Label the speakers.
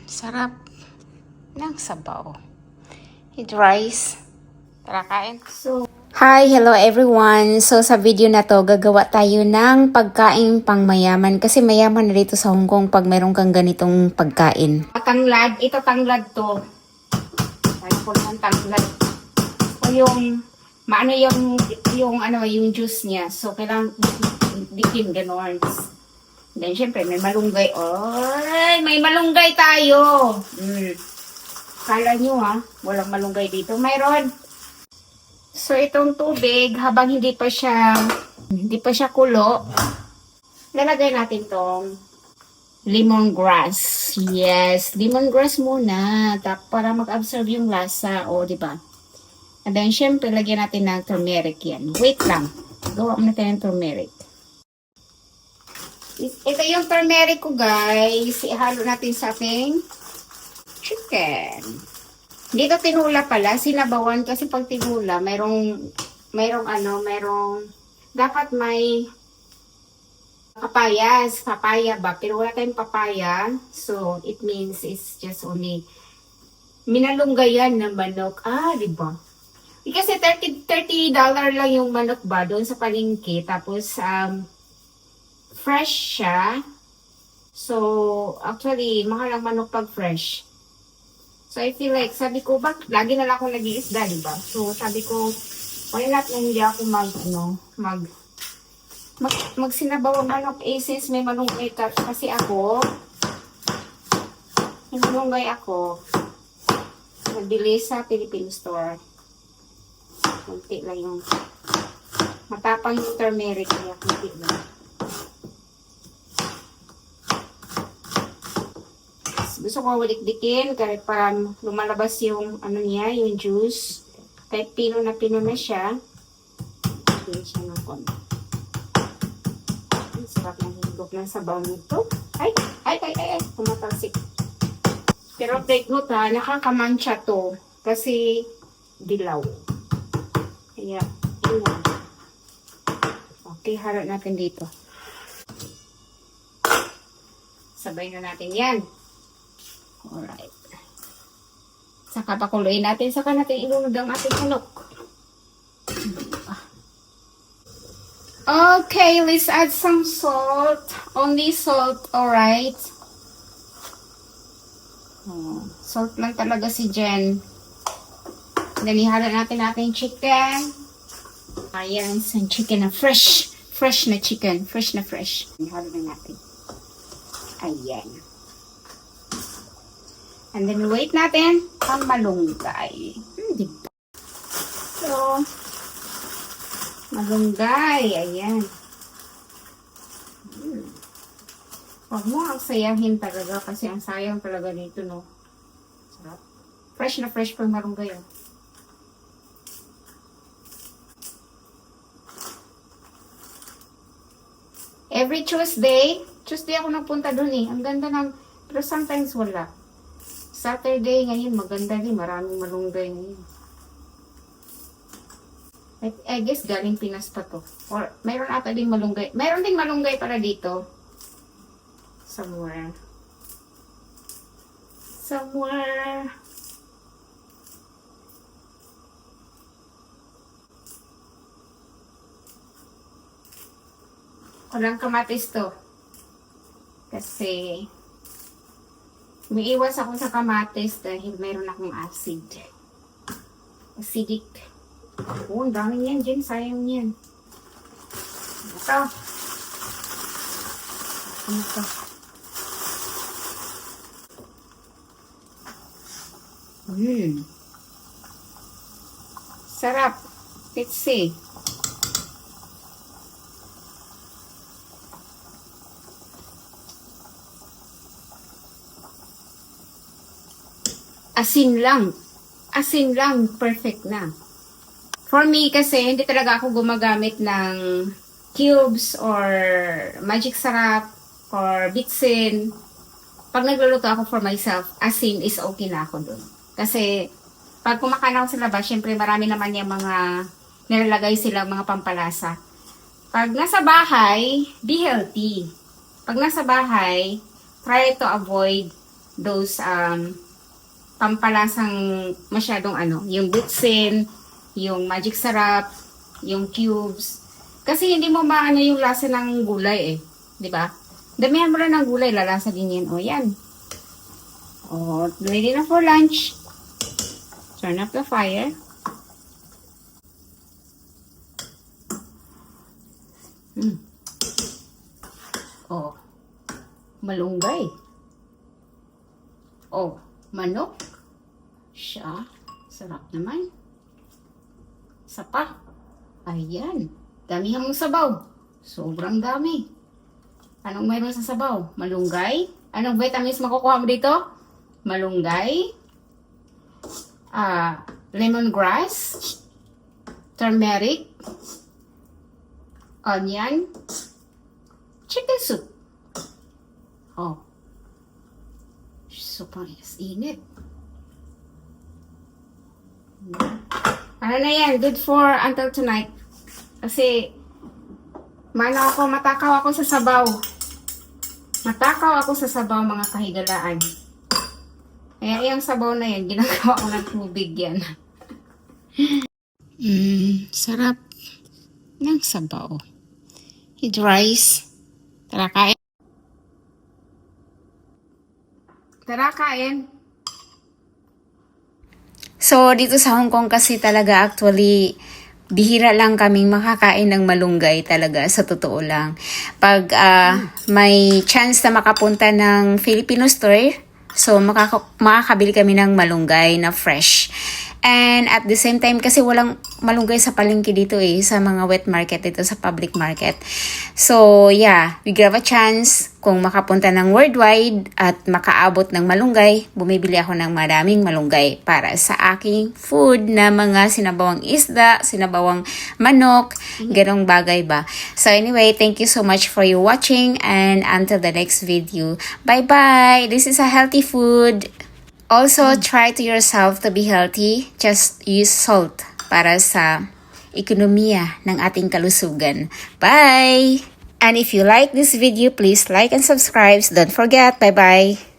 Speaker 1: Sarap ng sabaw. With rice. Tara, kain. Hi, hello everyone. So sa video na to, gagawa tayo ng pagkain pang mayaman. Kasi mayaman na dito sa Hong Kong pag mayroon kang ganitong pagkain. Tanglad, ito tanglad to. Ano po ng tanglad? O yung, maano yung juice niya. So kailangan dikin ganon. Then, syempre, may malunggay. Oy, may malunggay tayo. Kala nyo walang malunggay dito. Mayroon. So, itong tubig, habang hindi pa siya kulo, lalagay natin tong lemongrass. Yes, lemongrass muna. Para mag-absorb yung lasa. O, diba? And then, syempre, lagyan natin ng turmeric yan. Wait lang. Gawa muna tayo ng turmeric. Ito yung turmeric ko, guys. Ihalo natin sa ating chicken. Dito tinula pala, sinabawan kasi pag tinula, merong dapat may papaya ba? Pero wala tayong papaya. So, it means it's just only minalunggayan ng manok. Diba? Kasi $30 lang yung manok ba doon sa palengke. Tapos, fresh siya. So, actually, mahal ang manok pag fresh. So, I feel like, sabi ko, lagi na lang ako nag-iisda, diba? So, sabi ko, why not na hindi ako magsinabaw ang manok. Since may malunggay kasi ako, may malunggay ako, nabili sa Philippine store. Kunti lang yung, matapang yung turmeric niya, kunti lang. Gusto ko walikdikin kahit para lumalabas yung yung juice. Kahit pino na siya. Hindi siya ng konti. Ang sarap ng higop ng sabaw nito. Ay, tumatalsik. Pero take note nakakamansya to. Kasi dilaw. Kaya, yun. Okay, harap natin dito. Sabay na natin yan. Alright. Saka pakuluin natin. Saka natin ilunod ang ating manok. Okay, let's add some salt. Only salt, alright. Salt lang talaga si Jen. Then ihalo natin ating chicken. Ayan, some chicken na fresh. Fresh na chicken. Fresh na fresh. Ihalo na natin. Ayan. And then, wait natin ang malunggay. Diba? So, malunggay. Ayan. Huwag mo ang sayahin talaga kasi ang sayang talaga dito, no? Sarap. Fresh na fresh pang malunggay, Every Tuesday ako nagpunta dun Ang ganda ng, pero sometimes wala. Saturday ngayon, maganda din. Maraming malunggay ngayon. I guess galing Pinas pa to. Or mayroon ata ding malunggay. Mayroon ding malunggay para dito. Somewhere. Walang kamatis to. Kasi umiiwas ako sa kamatis dahil mayroon akong acid. Acidic. Ang dami niyan dyan. Sayang niyan. Ito. Sarap. Let's see. Asin lang, perfect na. For me kasi, hindi talaga ako gumagamit ng cubes or magic sarap or bitsin. Pag nagluluto ako for myself, asin is okay na ako dun. Kasi, pag kumakain ako sa labas, syempre marami naman yung mga nilalagay sila mga pampalasa. Pag nasa bahay, be healthy. Pag nasa bahay, try to avoid those pampalasang masyadong yung Bitsin, yung magic sarap, yung cubes. Kasi hindi mo maano yung lasa ng gulay eh. 'Di ba? Damihan mo lang ng gulay, lalasa din yan. O yan. O, ready na for lunch. Turn up the fire. Oh, malunggay. Oh, manok. Siya. Sarap naman. Sapa. Ayan. Damihan mong sabaw. Sobrang dami. Anong mayroon sa sabaw? Malunggay. Anong vitamins makukuha mo dito? Malunggay. Lemongrass. Turmeric. Onion. Chicken soup. Oh. Super init. Ano na yan? Good for until tonight. Kasi, matakaw ako sa sabaw. Matakaw ako sa sabaw, mga kahigalaan. Kaya yung sabaw na yan, ginagawa ko ng tubig yan. Sarap ng sabaw. With rice. Tara, kain. Tara, kain. So, dito sa Hong Kong kasi talaga actually, bihira lang kaming makakain ng malunggay talaga, sa totoo lang. Pag may chance na makapunta ng Filipino store, so makakabili kami ng malunggay na fresh. And at the same time, kasi walang malunggay sa palengke dito sa mga wet market dito, sa public market. So, yeah, we grab a chance kung makapunta ng worldwide at makaabot ng malunggay, bumibili ako ng maraming malunggay para sa aking food na mga sinabawang isda, sinabawang manok, ganong bagay ba. So anyway, thank you so much for you watching, and until the next video. Bye-bye! This is a healthy food. Also, try to yourself to be healthy. Just use salt para sa ekonomiya ng ating kalusugan. Bye! And if you like this video, please like and subscribe. Don't forget. Bye-bye!